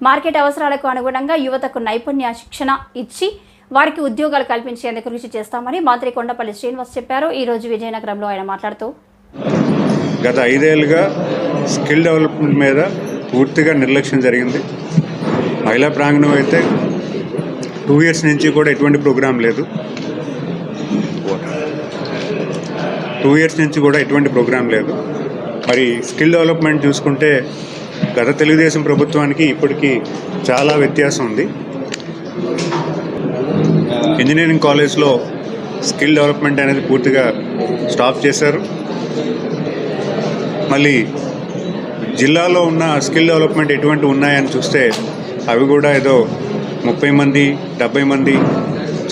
Market అవసరాలకు అనుగుణంగా యువతకు నైపుణ్య శిక్షణ ఇచ్చి వారికి ఉద్యోగాలు కల్పించేందుకు కృషి చేస్తామని మంత్రి కొండపల్లి శ్రీనివాస్ చెప్పారు. ఈ రోజు విజయనగరంలో ఆయన మాట్లాడుతూ గత 5 ఏళ్లుగా స్కిల్ డెవలప్మెంట్ మీద పూర్తిగా నిర్లక్ష్యం జరిగింది. మహిళా ప్రాంగణం అయితే 2 ఇయర్స్ నుంచి కూడా ఎటువంటి ప్రోగ్రాం లేదు. 2 ఇయర్స్ నుంచి కూడా ఎటువంటి ప్రోగ్రాం లేదు. మరి స్కిల్ డెవలప్మెంట్ చూసుకుంటే గత తెలుగుదేశం ప్రభుత్వానికి ఇప్పటికీ చాలా వ్యత్యాసం ఉంది. ఇంజనీరింగ్ కాలేజ్లో స్కిల్ డెవలప్మెంట్ అనేది పూర్తిగా స్టాప్ చేశారు. మళ్ళీ జిల్లాలో ఉన్న స్కిల్ డెవలప్మెంట్ ఎటువంటి ఉన్నాయని చూస్తే అవి కూడా ఏదో 30 మంది 70 మంది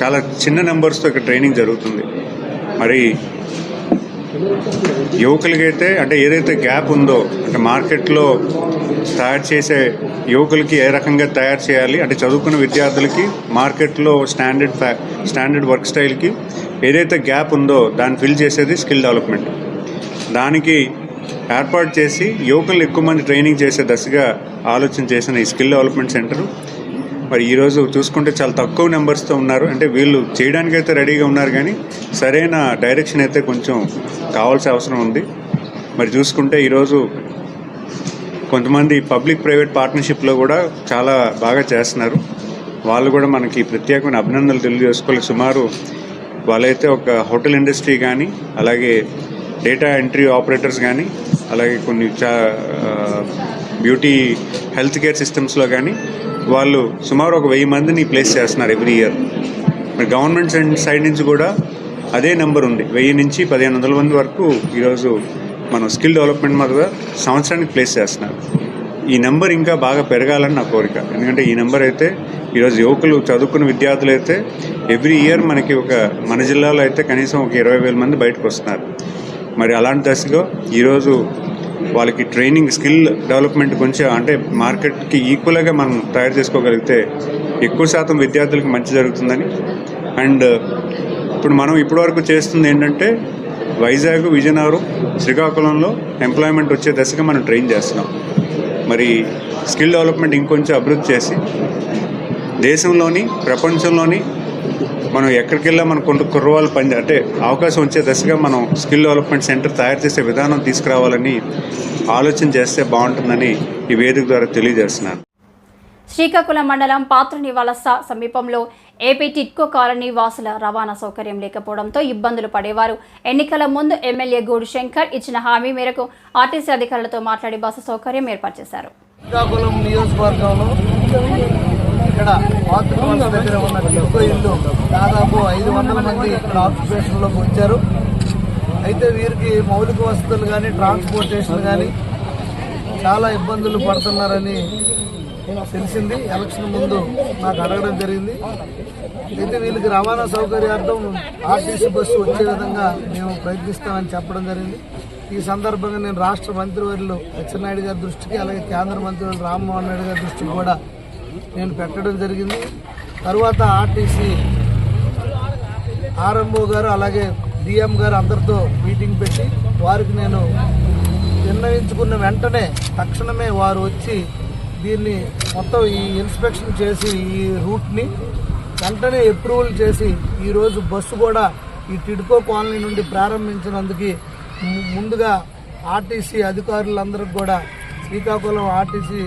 చాలా చిన్న నెంబర్స్తో ఇక్కడ ట్రైనింగ్ జరుగుతుంది. మరి యువకులకైతే అంటే ఏదైతే గ్యాప్ ఉందో అంటే మార్కెట్లో తయారు చేసే యువకులకి ఏ రకంగా తయారు చేయాలి అంటే చదువుకున్న విద్యార్థులకి మార్కెట్లో స్టాండర్డ్ వర్క్ స్టైల్కి ఏదైతే గ్యాప్ ఉందో దాన్ని ఫిల్ చేసేది స్కిల్ డెవలప్మెంట్. దానికి ఏర్పాటు చేసి యువకులు ఎక్కువ మంది ట్రైనింగ్ చేసే దశగా ఆలోచన చేసిన ఈ స్కిల్ డెవలప్మెంట్ సెంటర్ మరి ఈరోజు చూసుకుంటే చాలా తక్కువ నెంబర్స్తో ఉన్నారు. అంటే వీళ్ళు చేయడానికైతే రెడీగా ఉన్నారు కానీ సరైన డైరెక్షన్ అయితే కొంచెం కావాల్సిన అవసరం ఉంది. మరి చూసుకుంటే ఈరోజు కొంతమంది పబ్లిక్ ప్రైవేట్ పార్ట్నర్షిప్లో కూడా చాలా బాగా చేస్తున్నారు. వాళ్ళు కూడా మనకి ప్రత్యేకమైన అభినందనలు తెలియజేసుకోవాలి. సుమారు వాళ్ళైతే ఒక హోటల్ ఇండస్ట్రీ కానీ అలాగే డేటా ఎంట్రీ ఆపరేటర్స్ కానీ అలాగే కొన్ని బ్యూటీ హెల్త్ కేర్ సిస్టమ్స్లో కానీ వాళ్ళు సుమారు ఒక 1000 మందిని ప్లేస్ చేస్తున్నారు ఎవ్రీ ఇయర్. మరి గవర్నమెంట్ సైడ్ నుంచి కూడా అదే నెంబర్ ఉంది. 1000 నుంచి 1500 మంది వరకు ఈరోజు మనం స్కిల్ డెవలప్మెంట్ మీద సంవత్సరానికి ప్లేస్ చేస్తున్నారు. ఈ నెంబర్ ఇంకా బాగా పెరగాలని నా కోరిక. ఎందుకంటే ఈ నెంబర్ అయితే ఈరోజు యువకులు చదువుకున్న విద్యార్థులు అయితే ఎవ్రీ ఇయర్ మనకి మన జిల్లాలో అయితే కనీసం ఒక 20,000 మంది బయటకు వస్తున్నారు. మరి అలాంటి దశలో ఈరోజు వాళ్ళకి ట్రైనింగ్ స్కిల్ డెవలప్మెంట్ కొంచెం అంటే మార్కెట్కి ఈక్వల్గా మనం తయారు చేసుకోగలిగితే ఎక్కువ శాతం విద్యార్థులకు మంచి జరుగుతుందని. అండ్ మనం ఇప్పటివరకు చేస్తుంది ఏంటంటే వైజాగ్, విజయనగరం, శ్రీకాకుళంలో ఎంప్లాయ్మెంట్ వచ్చే దశగా మనం ట్రైన్ చేస్తున్నాం. మరి స్కిల్ డెవలప్మెంట్ ఇంకొంచెం అభివృద్ధి చేసి దేశంలోని ప్రపంచంలోని మనం ఎక్కడికి వెళ్ళా మన కుర్రవాళ్ళు అంటే అవకాశం వచ్చే దశగా మనం స్కిల్ డెవలప్మెంట్ సెంటర్ తయారు చేసే విధానం తీసుకురావాలని ఆలోచన చేస్తే బాగుంటుందని ఈ వేదిక ద్వారా తెలియజేస్తున్నాను. శ్రీకాకుళం మండలం పాత్రుని వలస సమీపంలో ఏపీ టిట్కో కాలనీ వాసుల రవాణా సౌకర్యం లేకపోవడంతో ఇబ్బందులు పడేవారు. ఎన్నికల ముందు ఎమ్మెల్యే గూడు శంకర్ ఇచ్చిన హామీ మేరకు ఆర్టీసీ అధికారులతో మాట్లాడి బస్సు సౌకర్యం ఏర్పాటు చేశారు. శ్రీకాకుళం నియోజకవర్గంలో ఇక్కడ పాత్రుని దగ్గర ఉన్న టిట్కో ఇల్లు దాదాపు 500 మంది ఇక్కడ ఆక్యుపేషన్లోకి వచ్చారు. అయితే వీరికి మౌలిక వసతులు కానీ ట్రాన్స్పోర్టేషన్ కానీ చాలా ఇబ్బందులు పడుతున్నారని తెలిసింది. ఎలక్షన్ ముందు నాకు అడగడం జరిగింది. అయితే వీళ్ళకి రవాణా సౌకర్యార్థం ఆర్టీసీ బస్సు వచ్చే విధంగా మేము ప్రయత్నిస్తామని చెప్పడం జరిగింది. ఈ సందర్భంగా నేను రాష్ట్ర మంత్రివర్యులు అచ్చెన్నాయుడు గారి దృష్టికి అలాగే కేంద్ర మంత్రివర్యులు రామ్మోహన్ నాయుడు గారి దృష్టికి కూడా నేను పెట్టడం జరిగింది. తర్వాత ఆర్టీసీ ఆర్ఎంఓ గారు అలాగే డిఎం గారు అందరితో మీటింగ్ పెట్టి వారికి నేను నిర్ణయించుకున్న వెంటనే తక్షణమే వారు వచ్చి దీన్ని మొత్తం ఈ ఇన్స్పెక్షన్ చేసి ఈ రూట్ని వెంటనే అప్రూవల్ చేసి ఈరోజు బస్సు కూడా ఈ టిడ్కో కాలనీ నుండి ప్రారంభించినందుకు ముందుగా ఆర్టీసీ అధికారులందరికీ కూడా శ్రీకాకుళం ఆర్టీసీ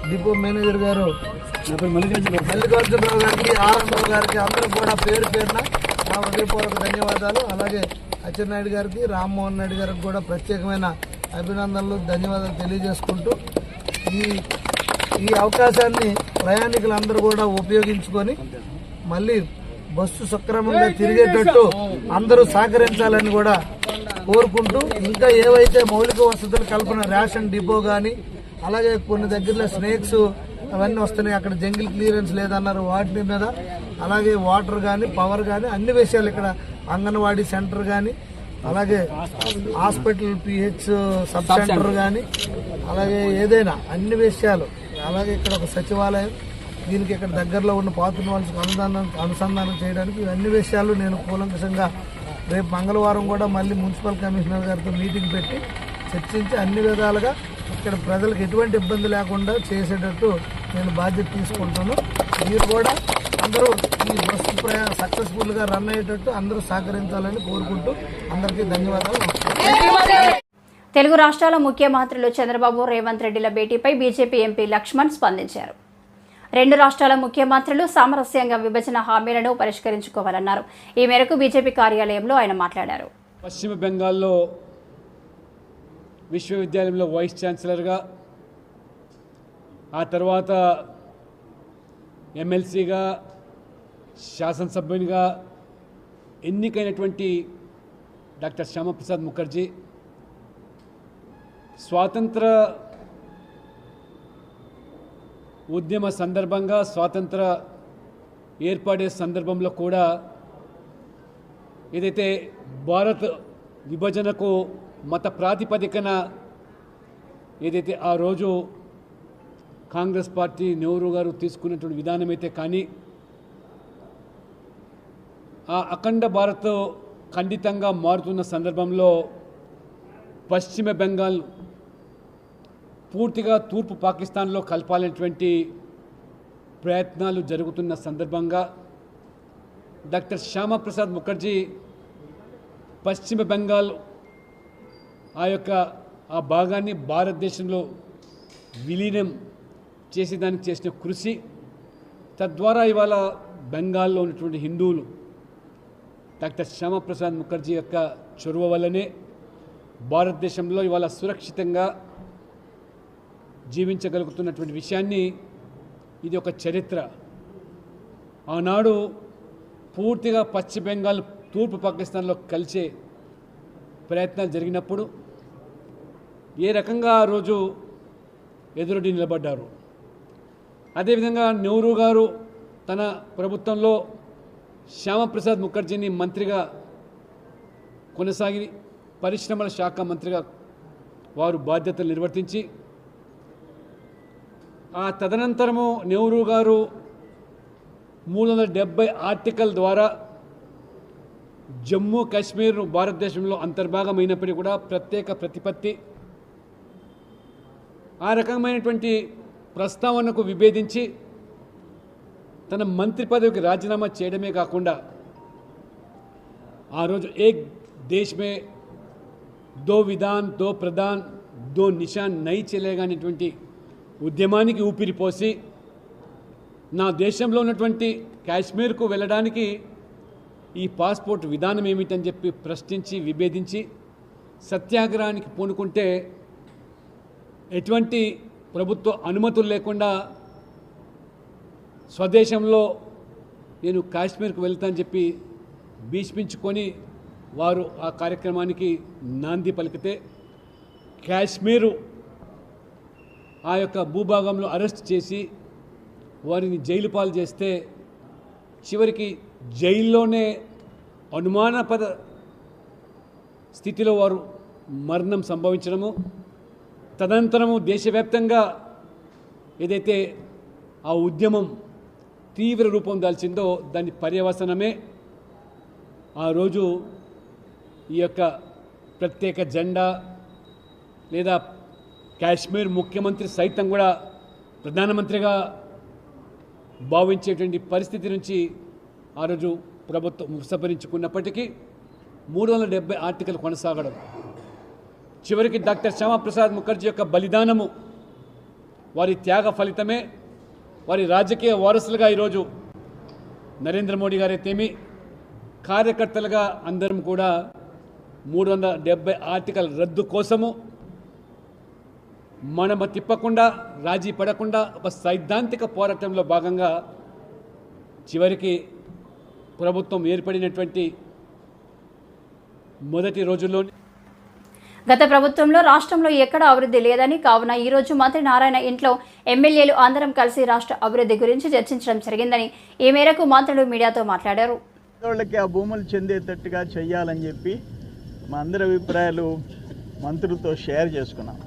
డిపో మేనేజర్ గారు మల్లికార్జునరావు గారికి, ఆర్ఎంఓ గారికి అందరూ కూడా పేరు పేరున నా హృదయపూర్వక ధన్యవాదాలు. అలాగే అచ్చెన్నాయుడు గారికి, రామ్మోహన్ నాయుడు గారికి కూడా ప్రత్యేకమైన అభినందనలు, ధన్యవాదాలు తెలియజేసుకుంటూ ఈ అవకాశాన్ని ప్రయాణికులందరూ కూడా ఉపయోగించుకొని మళ్ళీ బస్సు సక్రమంగా తిరిగేటట్టు అందరూ సహకరించాలని కూడా కోరుకుంటూ ఇంకా ఏవైతే మౌలిక వసతులు కల్పన రేషన్ డిపో కానీ అలాగే కొన్ని దగ్గరలో స్నేక్స్ అవన్నీ వస్తున్నాయి, అక్కడ జంగిల్ క్లియరెన్స్ లేదన్నారు, వాటి మీద అలాగే వాటర్ కానీ పవర్ కానీ అన్ని విషయాలు ఇక్కడ అంగన్వాడీ సెంటర్ కానీ అలాగే హాస్పిటల్ పిహెచ్ సబ్ సెంటర్ కానీ అలాగే ఏదైనా అన్ని విషయాలు అలాగే ఇక్కడ ఒక సచివాలయం దీనికి ఇక్కడ దగ్గరలో ఉన్న పాత్రుని వాళ్ళకి అనుసంధానం చేయడానికి ఇవన్నీ విషయాలు నేను కూలంకషంగా రేపు మంగళవారం కూడా మళ్ళీ మున్సిపల్ కమిషనర్ గారితో మీటింగ్ పెట్టి చర్చించి అన్ని విధాలుగా ఇక్కడ ప్రజలకు ఎటువంటి ఇబ్బంది లేకుండా చేసేటట్టు నేను బాధ్యత తీసుకుంటాను. మీరు కూడా అందరూ ఈ బస్సు ప్రయాణం సక్సెస్ఫుల్గా రన్ అయ్యేటట్టు అందరూ సహకరించాలని కోరుకుంటూ అందరికీ ధన్యవాదాలు. తెలుగు రాష్ట్రాల ముఖ్యమంత్రులు చంద్రబాబు, రేవంత్ రెడ్డిల భేటీపై బీజేపీ ఎంపీ లక్ష్మణ్ స్పందించారు. రెండు రాష్ట్రాల ముఖ్యమంత్రులు సామరస్యంగా విభజన హామీలను పరిష్కరించుకోవాలన్నారు. ఈ మేరకు బీజేపీ కార్యాలయంలో ఆయన మాట్లాడారు. పశ్చిమ బెంగాల్లో విశ్వవిద్యాలయంలో వైస్ ఛాన్సలర్గా, ఆ తర్వాత ఎమ్మెల్సీగా, శాసనసభ్యునిగా ఎన్నికైనటువంటి డాక్టర్ శ్యామప్రసాద్ ముఖర్జీ స్వాతంత్ర ఉద్యమ సందర్భంగా, స్వాతంత్ర ఏర్పడే సందర్భంలో కూడా ఏదైతే భారత్ విభజనకు మత ప్రాతిపదికన ఏదైతే ఆ రోజు కాంగ్రెస్ పార్టీ, నెహ్రూ గారు తీసుకున్నటువంటి విధానం అయితే కానీ, ఆ అఖండ భారత్ ఖండితంగా మారుతున్న సందర్భంలో పశ్చిమ బెంగాల్ పూర్తిగా తూర్పు పాకిస్తాన్లో కలపాలనేటువంటి ప్రయత్నాలు జరుగుతున్న సందర్భంగా డాక్టర్ శ్యామప్రసాద్ ముఖర్జీ పశ్చిమ బెంగాల్ ఆ భాగాన్ని భారతదేశంలో విలీనం చేసేదానికి చేసిన కృషి, తద్వారా ఇవాళ బెంగాల్లో ఉన్నటువంటి హిందువులు డాక్టర్ శ్యామప్రసాద్ ముఖర్జీ యొక్క చొరవ వల్లనే భారతదేశంలో ఇవాళ సురక్షితంగా జీవించగలుగుతున్నటువంటి విషయాన్ని, ఇది ఒక చరిత్ర. ఆనాడు పూర్తిగా పశ్చిమ బెంగాల్ తూర్పు పాకిస్తాన్లో కలిసే ప్రయత్నాలు జరిగినప్పుడు ఏ రకంగా ఆ రోజు ఎదురొడ్డి నిలబడ్డారు. అదేవిధంగా నెహ్రూ గారు తన ప్రభుత్వంలో శ్యామప్రసాద్ ముఖర్జీని మంత్రిగా కొనసాగి పరిశ్రమల శాఖ మంత్రిగా వారు బాధ్యతలు నిర్వర్తించి, ఆ తదనంతరము నెహ్రూ గారు 370 ఆర్టికల్ ద్వారా జమ్మూ కాశ్మీర్ భారతదేశంలో అంతర్భాగమైనప్పటికీ కూడా ప్రత్యేక ప్రతిపత్తి, ఆ రకమైనటువంటి ప్రస్తావనకు విభేదించి తన మంత్రి పదవికి రాజీనామా చేయడమే కాకుండా ఆ రోజు ఏక్ దేశ్ మే దో విధాన్ దో ప్రధాన్ దో నిషాన్ నై చలేగా అనేటువంటి ఉద్యమానికి ఊపిరిపోసి, నా దేశంలో ఉన్నటువంటి కాశ్మీర్కు వెళ్ళడానికి ఈ పాస్పోర్ట్ విధానం ఏమిటని చెప్పి ప్రశ్నించి విభేదించి సత్యాగ్రహానికి పూనుకుంటే ఎటువంటి ప్రభుత్వ అనుమతులు లేకుండా స్వదేశంలో నేను కాశ్మీర్కు వెళ్తానని చెప్పి భీష్మించుకొని వారు ఆ కార్యక్రమానికి నాంది పలికితే, కాశ్మీరు ఆ యొక్క భూభాగంలో అరెస్ట్ చేసి వారిని జైలు పాలు చేస్తే చివరికి జైల్లోనే అనుమానాస్పద స్థితిలో వారు మరణం సంభవించడము, తదనంతరము దేశవ్యాప్తంగా ఏదైతే ఆ ఉద్యమం తీవ్ర రూపం దాల్చిందో దాని పర్యవసనమే ఆ రోజు ఈ యొక్క ప్రత్యేక జెండా లేదా కాశ్మీర్ ముఖ్యమంత్రి సైతం కూడా ప్రధానమంత్రిగా భావించేటువంటి పరిస్థితి నుంచి ఆ రోజు ప్రభుత్వం ఉపసంహరించుకున్నప్పటికీ 370 ఆర్టికల్ కొనసాగడం, చివరికి డాక్టర్ శ్యామప్రసాద్ ముఖర్జీ యొక్క బలిదానము, వారి త్యాగ ఫలితమే వారి రాజకీయ వారసులుగా ఈరోజు నరేంద్ర మోడీ గారైతేమి, కార్యకర్తలుగా అందరం కూడా 370 ఆర్టికల్ రద్దు కోసము మనము తిప్పకుండా, రాజీ పడకుండా ఒక సైద్ధాంతిక పోరాటంలో భాగంగా చివరికి ప్రభుత్వం ఏర్పడినటువంటి మొదటి రోజుల్లో గత ప్రభుత్వంలో రాష్ట్రంలో ఎక్కడ అభివృద్ధి లేదని, కావున ఈరోజు మంత్రి నారాయణ ఇంట్లో ఎమ్మెల్యేలు అందరం కలిసి రాష్ట్ర అభివృద్ధి గురించి చర్చించడం జరిగిందని, ఈ మేరకు మంత్రులు మీడియాతో మాట్లాడారు. వాళ్ళకి ఆ భూములు చెందేటట్టుగా చెయ్యాలని చెప్పి మా అందరి అభిప్రాయాలు మంత్రులతో షేర్ చేసుకున్నాం.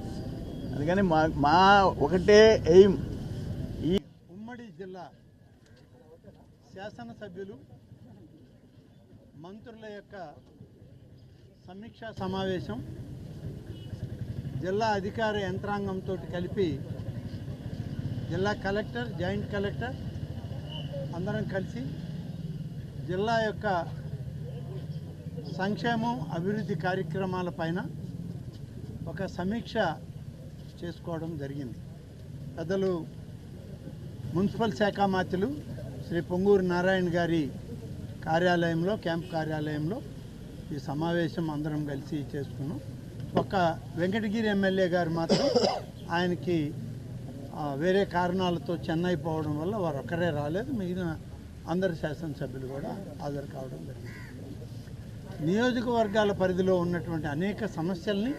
అందుకని మా ఒకటే ఎయిమ్, ఈ ఉమ్మడి జిల్లా శాసనసభ్యులు మంత్రుల యొక్క సమీక్షా సమావేశం జిల్లా అధికార యంత్రాంగంతో కలిపి జిల్లా కలెక్టర్, జాయింట్ కలెక్టర్ అందరం కలిసి జిల్లా యొక్క సంక్షేమం, అభివృద్ధి కార్యక్రమాలపైన ఒక సమీక్ష చేసుకోవడం జరిగింది. పెద్దలు మున్సిపల్ శాఖ మంత్రులు శ్రీ పొంగూరు నారాయణ గారి కార్యాలయంలో, క్యాంప్ కార్యాలయంలో ఈ సమావేశం అందరం కలిసి చేసుకున్నాం. ఒక వెంకటగిరి ఎమ్మెల్యే గారు మాత్రం ఆయనకి వేరే కారణాలతో చెన్నై పోవడం వల్ల వారు ఒక్కరే రాలేదు. మిగిలిన అందరు శాసనసభ్యులు కూడా హాజరు కావడం జరిగింది. నియోజకవర్గాల పరిధిలో ఉన్నటువంటి అనేక సమస్యల్ని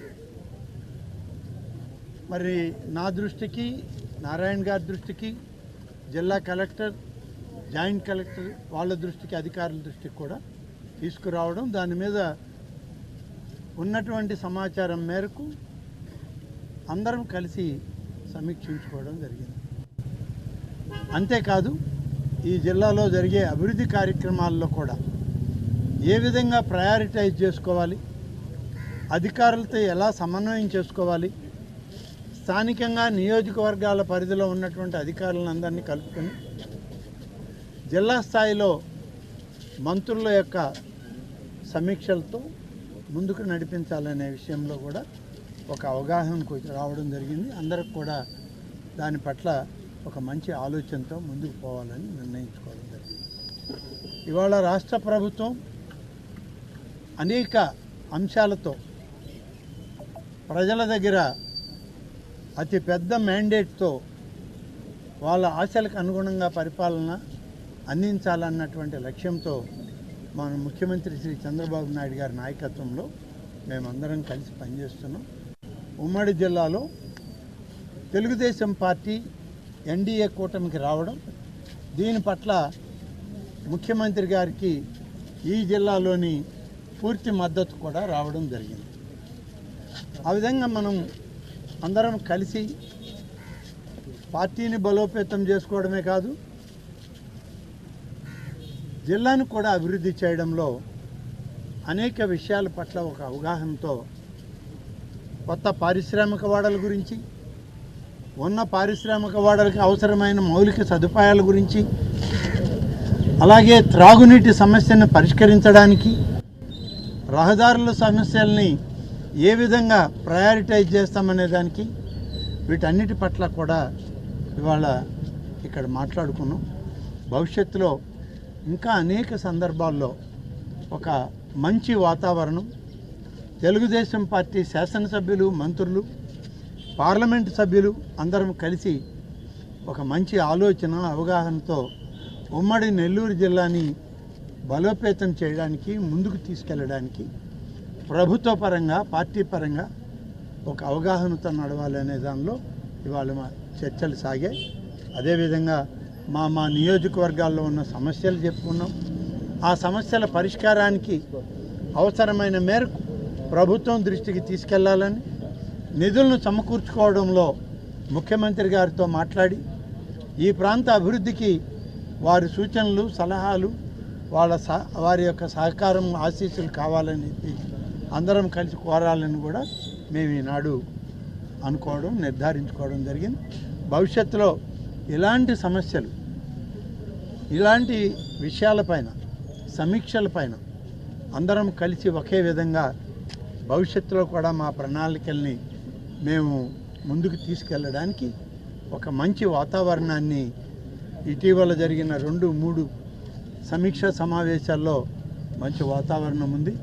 మరి నా దృష్టికి, నారాయణ గారి దృష్టికి, జిల్లా కలెక్టర్, జాయింట్ కలెక్టర్ వాళ్ళ దృష్టికి, అధికారుల దృష్టికి కూడా తీసుకురావడం, దాని మీద ఉన్నటువంటి సమాచారం మేరకు అందరం కలిసి సమీక్షించుకోవడం జరిగింది. అంతేకాదు ఈ జిల్లాలో జరిగే అభివృద్ధి కార్యక్రమాల్లో కూడా ఏ విధంగా ప్రయారిటైజ్ చేసుకోవాలి, అధికారులతో ఎలా సమన్వయం చేసుకోవాలి, స్థానికంగా నియోజకవర్గాల పరిధిలో ఉన్నటువంటి అధికారులందరినీ కలుపుకొని జిల్లా స్థాయిలో మంత్రుల యొక్క సమీక్షలతో ముందుకు నడిపించాలనే విషయంలో కూడా ఒక అవగాహనకు రావడం జరిగింది. అందరికి కూడా దాని పట్ల ఒక మంచి ఆలోచనతో ముందుకు పోవాలని నిర్ణయించుకోవడం జరిగింది. ఇవాళ రాష్ట్ర ప్రభుత్వం అనేక అంశాలతో ప్రజల దగ్గర అతి పెద్ద మ్యాండేట్తో వాళ్ళ ఆశలకు అనుగుణంగా పరిపాలన అందించాలన్నటువంటి లక్ష్యంతో మన ముఖ్యమంత్రి శ్రీ చంద్రబాబు నాయుడు గారి నాయకత్వంలో మేమందరం కలిసి పనిచేస్తున్నాం. ఉమ్మడి జిల్లాలో తెలుగుదేశం పార్టీ ఎన్డీఏ కూటమికి రావడం, దీని పట్ల ముఖ్యమంత్రి గారికి ఈ జిల్లాలోని పూర్తి మద్దతు కూడా రావడం జరిగింది. ఆ విధంగా మనం అందరం కలిసి పార్టీని బలోపేతం చేసుకోవడమే కాదు, జిల్లాను కూడా అభివృద్ధి చేయడంలో అనేక విషయాల పట్ల ఒక అవగాహనతో కొత్త పారిశ్రామిక వాడల గురించి, ఉన్న పారిశ్రామిక వాడలకి అవసరమైన మౌలిక సదుపాయాల గురించి, అలాగే త్రాగునీటి సమస్యను పరిష్కరించడానికి, రహదారుల సమస్యల్ని ఏ విధంగా ప్రయారిటైజ్ చేస్తామనే దానికి, వీటన్నిటి పట్ల కూడా ఇవాళ ఇక్కడ మాట్లాడుకున్నాం. భవిష్యత్తులో ఇంకా అనేక సందర్భాల్లో ఒక మంచి వాతావరణం, తెలుగుదేశం పార్టీ శాసనసభ్యులు, మంత్రులు, పార్లమెంటు సభ్యులు అందరం కలిసి ఒక మంచి ఆలోచన, అవగాహనతో ఉమ్మడి నెల్లూరు జిల్లాని బలోపేతం చేయడానికి, ముందుకు తీసుకెళ్ళడానికి ప్రభుత్వ పరంగా, పార్టీ పరంగా ఒక అవగాహనతో నడవాలనే దానిలో ఇవాళ మా చర్చలు సాగాయి. అదేవిధంగా మా నియోజకవర్గాల్లో ఉన్న సమస్యలు చెప్పుకున్నాం. ఆ సమస్యల పరిష్కారానికి అవసరమైన మేరకు ప్రభుత్వం దృష్టికి తీసుకెళ్లాలని, నిధులను సమకూర్చుకోవడంలో ముఖ్యమంత్రి గారితో మాట్లాడి ఈ ప్రాంత అభివృద్ధికి వారి సూచనలు, సలహాలు, వారి యొక్క సహకారం, ఆశీస్సులు కావాలని అందరం కలిసి కోరాలని కూడా మేము ఈనాడు అనుకోవడం, నిర్ధారించుకోవడం జరిగింది. భవిష్యత్తులో ఇలాంటి సమస్యలు, ఇలాంటి విషయాలపైన, సమీక్షలపైన అందరం కలిసి ఒకే విధంగా భవిష్యత్తులో కూడా మా ప్రణాళికల్ని మేము ముందుకు తీసుకెళ్ళడానికి ఒక మంచి వాతావరణాన్ని ఇటీవల జరిగిన 2-3 సమీక్షా సమావేశాల్లో మంచి వాతావరణం ఉంది.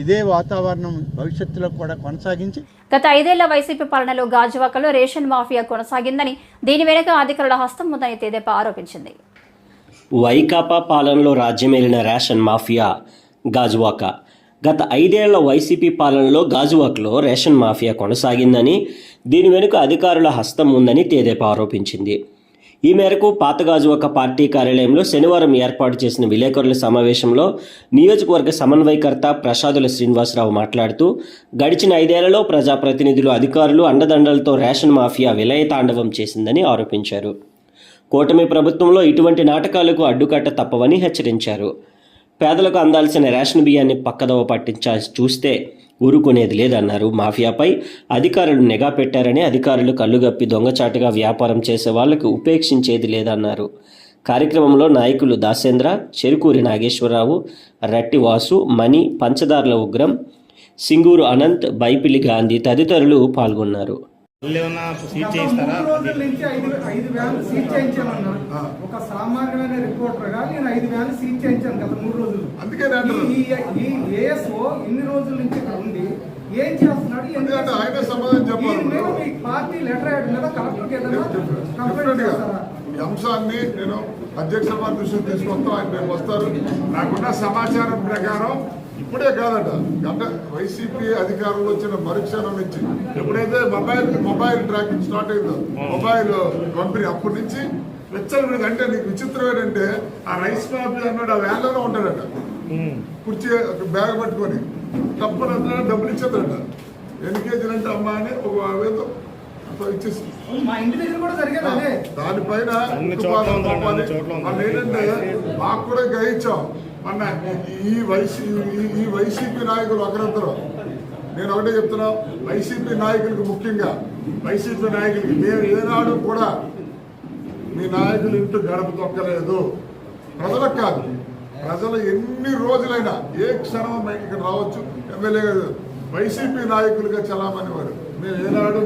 ఇదే వాతావరణం భవిష్యత్తులో కూడా కొనసాగించి గత 5 ఏళ్ల వైసీపీ పాలనలో గాజువాకలో రేషన్ మాఫియా కొనసాగిందని, దీని వెనుక అధికారుల హస్తం ఉందని తెదేపా ఆరోపించింది. వైకాపా పాలనలో రాజ్యమేలిన రేషన్ మాఫియా గాజువాక. గత 5 ఏళ్ల వైసీపీ పాలనలో గాజువాకలో రేషన్ మాఫియా కొనసాగిందని, దీని వెనుక అధికారుల హస్తం ఉందని తెదేపా ఆరోపించింది. ఈ మేరకు పాత గాజువాక పార్టీ కార్యాలయంలో శనివారం ఏర్పాటు చేసిన విలేకరుల సమావేశంలో నియోజకవర్గ సమన్వయకర్త ప్రసాదుల శ్రీనివాసరావు మాట్లాడుతూ, గడిచిన 5 ఏళ్లలో ప్రజాప్రతినిధులు, అధికారులు అండదండలతో రేషన్ మాఫియా విలయతాండవం చేసిందని ఆరోపించారు. కూటమి ప్రభుత్వంలో ఇటువంటి నాటకాలకు అడ్డుకట్ట తప్పవని హెచ్చరించారు. పేదలకు అందాల్సిన రేషన్ బియ్యాన్ని పక్కదోవ పట్టించాల్సి చూస్తే ఊరుకునేది లేదన్నారు. మాఫియాపై అధికారులు నిఘా పెట్టారని, అధికారులు కళ్ళుగప్పి దొంగచాటుగా వ్యాపారం చేసే వాళ్లకు ఉపేక్షించేది లేదన్నారు. కార్యక్రమంలో నాయకులు దాసేంద్ర, చెరుకూరి నాగేశ్వరరావు, రట్టి వాసు, మణి, పంచదార్ల ఉగ్రం, సింగూరు అనంత్, బైపిలి గాంధీ తదితరులు పాల్గొన్నారు. రోజుల నుంచి 5 వ్యాన్లు సీజ్ చేయించామన్నా. ఒక సామాన్యమైన రిపోర్టర్ గా నేను 5 వ్యాన్లు సీజ్ చేయించాను గత 3 రోజులు. ఈ ఏఎస్ఓ ఇన్ని రోజుల నుంచి ఇక్కడ ఉండి ఏం చేస్తున్నాడు? మీ పార్టీ లెటర్ హెడ్ మీద కలెక్టర్కి ఏదైనా కంప్లైంట్ చేస్తారా? ఈ అంశాన్ని నేను అధ్యక్ష వారి దృష్టికి తీసుకొస్తాం. ఆయన రేపు వస్తారు. నాకున్న సమాచారం ప్రకారం ఇప్పుడే కాదట, గత వైసీపీ అధికారంలో వచ్చిన మరుక్షణం నుంచి ఎప్పుడైతే మొబైల్ ట్రాకింగ్ స్టార్ట్ అయిందో, మొబైల్ కంపెనీ అప్పటి నుంచి వెచ్చలు. అంటే నీకు విచిత్రం ఏంటంటే ఆ రైస్ మాఫీ అన్నాడు ఆ వ్యాన్లోనే ఉంటాడట, కుర్చీ బ్యాగ్ పట్టుకొని తప్పని డబ్బులు ఇచ్చేదట. ఎన్ని కేజీలు అంటే అమ్మా అని ఒక వేదో ఇచ్చేసి మా ఇంటి దగ్గర కూడా జరిగేది అదే. దానిపైన వాళ్ళు ఏంటంటే మాకు కూడా గ్రహించాం. మొన్న ఈ వైసీపీ నాయకులు ఒకరిద్దరు, నేను ఒకటే చెప్తున్నా, వైసీపీ నాయకులకు ముఖ్యంగా వైసీపీ నాయకులకి మేము ఏనాడు కూడా మీ నాయకులు ఇంటూ గడప తొక్కలేదు. ప్రజలకు కాదు, ప్రజలు ఎన్ని రోజులైనా ఏ క్షణం ఇక్కడ రావచ్చు. ఎమ్మెల్యే వైసీపీ నాయకులుగా చలామణి వారు. మేము ఏనాడు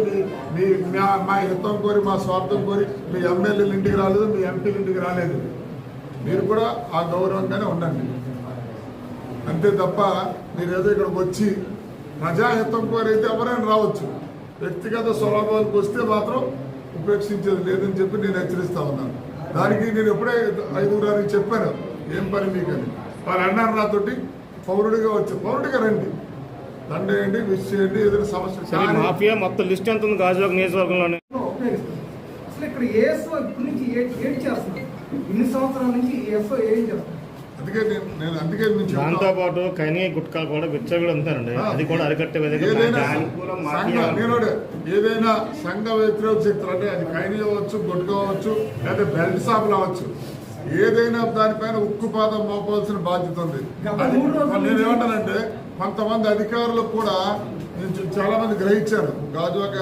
మా హితం కోరి, మా స్వార్థం కోరి మీ ఎమ్మెల్యేలు ఇంటికి రాలేదు, మీ ఎంపీలు ఇంటికి రాలేదు. మీరు కూడా ఆ గౌరవంగానే ఉండండి అంతే తప్ప మీరేదో ఇక్కడికి వచ్చి ప్రజాహితం కోరైతే ఎవరైనా రావచ్చు. వ్యక్తిగత స్వభావానికి వస్తే మాత్రం ఉపేక్షించేది లేదని చెప్పి నేను హెచ్చరిస్తా ఉన్నాను. దానికి నేను ఎప్పుడే 5 చెప్పాను, ఏం పని మీకని. వాళ్ళు అన్నారు నాతోటి, పౌరుడిగా వచ్చి పౌరుడిగా రండి, దండేయండి, విష్ చేయండి, ఏదైనా సమస్య. మాఫియా మొత్తం లిస్ట్ ఎంత ఉంది గాజువాక నియోజకవర్గంలోనే? అసలు ఇక్కడ ఏఎస్ఓ ఇప్పటి నుంచి ఏం చేస్తున్నారు? ఇన్ని సంవత్సరాల నుంచి ఏఎస్ఓ ఏం చేస్తారు? అందుకే దాంతో పాటు కైనీ గుట్కాలు కూడా విచ్చలు ఉంటారండి. అది కూడా అరికట్టే విధంగా ఏదైనా సంఘ వ్యతిరేక శక్తులు అంటే అది కైనీ అవ్వచ్చు, గుట్కా అవ్వచ్చు, లేదా బెల్ట్ షాపులు అవ్వచ్చు, ఏదైనా దానిపైన ఉక్కుపాదం మోపాల్సిన బాధ్యత ఉంది. నేను ఏమంటానంటే కొంతమంది అధికారులకు కూడా నేను చాలా మంది గ్రహించాను. గాజువాక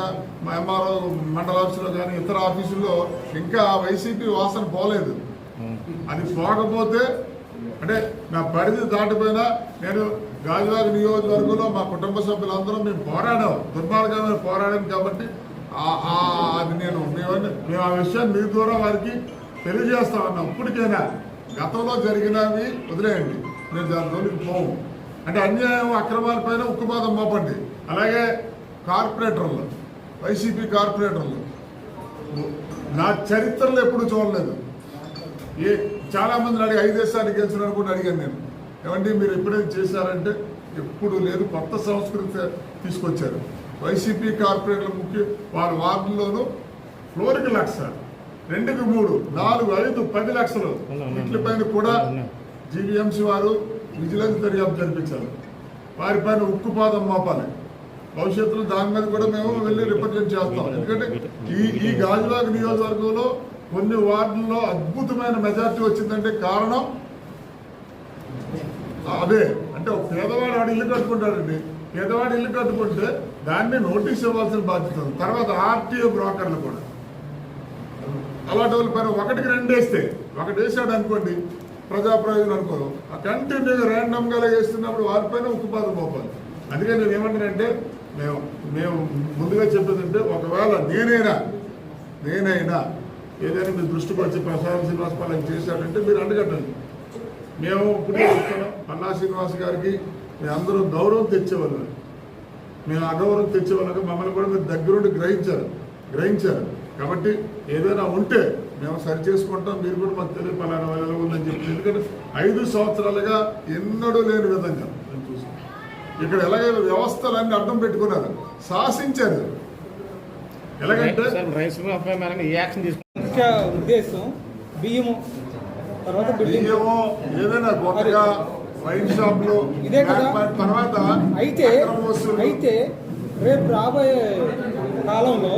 ఎంఆర్ఓ మండల ఆఫీసులో కానీ ఇతర ఆఫీసుల్లో ఇంకా వైసీపీ వాసన పోలేదు. అది పోకపోతే అంటే నా పరిధి దాటిపోయినా నేను గాజువాక నియోజకవర్గంలో మా కుటుంబ సభ్యులందరూ మేము పోరాడాం, దుర్మార్గమైన పోరాడాం. కాబట్టి అది మేము ఆ విషయాన్ని మీ ద్వారా వారికి తెలియజేస్తా ఉన్నాం. ఇప్పటికైనా గతంలో జరిగినవి వదిలేయండి, మేము దాని జోలికి పోము. అంటే అన్యాయం అక్రమాలపైన ఉక్కుపాదం మోపండి. అలాగే కార్పొరేటర్లు, వైసీపీ కార్పొరేటర్లు నా చరిత్రలో ఎప్పుడు చూడలేదు. చాలా మందిని అడిగి 5 దేశానికి గెలిచినారు కూడా అడిగాను నేను, ఏమంటే మీరు ఎప్పుడైనా చేశారంటే ఎప్పుడు లేదు, కొత్త సంస్కృతి తీసుకొచ్చారు. వైసీపీ కార్పొరేటర్ల ముఖ్య వారి వార్డుల్లోనూ ఫ్లోర్కి 1,00,000, 2కి 3, 4, 5, 10 లక్షలు వీటిపైన కూడా జీవీఎంసీ వారు విజిలెన్స్ దర్యాప్తు జరిపించారు. వారిపైన ఉక్కుపాదం మోపాలి. భవిష్యత్తులో దాని మీద కూడా మేము వెళ్ళి రిప్రజెంట్ చేస్తాం. ఎందుకంటే ఈ గాజువాక నియోజకవర్గంలో కొన్ని వార్డుల్లో అద్భుతమైన మెజార్టీ వచ్చిందంటే కారణం అదే. అంటే ఒక పేదవాడు ఆడు ఇల్లు కట్టుకుంటాడండి, పేదవాడు ఇల్లు కట్టుకుంటే దాన్ని నోటీస్ ఇవ్వాల్సిన బాధ్యత ఉంది. తర్వాత ఆర్టీఓ బ్రోకర్లు కూడా అలాంటి వాళ్ళ పైన 1కి 2 వేస్తే, 1 వేసాడు అనుకోండి ప్రజా ప్రయోజనం అనుకోరు, ఆ కంటిన్యూగా ర్యాండమ్గా వేస్తున్నప్పుడు వారిపైన ఉక్కుపాదం మోపాలి. అందుకే నేను ఏమంటానంటే మేము ముందుగా చెప్పేదంటే ఒకవేళ నేనైనా ఏదైనా మీ దృష్టికి వచ్చి ప్రసాద్ శ్రీనివాస్ పాలన చేశాడంటే మీరు అండగట్టండి. మేము ఇప్పుడే చెప్తున్నాం, పల్లా శ్రీనివాస్ గారికి మేము అందరూ గౌరవం తెచ్చేవాళ్ళం. మేము అగౌరవం తెచ్చేవాళ్ళగా మమ్మల్ని కూడా మీరు దగ్గరుండి గ్రహించారు. కాబట్టి ఏదైనా ఉంటే మేము సరి చేసుకుంటాం. మీరు కూడా మాకు తెలియ పలానా వేళ ఉందని చెప్పి, ఎందుకంటే 5 సంవత్సరాలుగా ఎన్నడూ లేని విధంగా నేను చూసాను. ఇక్కడ ఎలాగైనా వ్యవస్థలన్నీ అడ్డం పెట్టుకున్నారు, శాసించారు. ఎలాగంటే ముఖ్య ఉద్దేశం బియ్యము, తర్వాత బియ్యము ఏదైనా గొప్పగా వైన్ షాప్లు ఇదే కదా. తర్వాత అయితే రేపు రాబోయే కాలంలో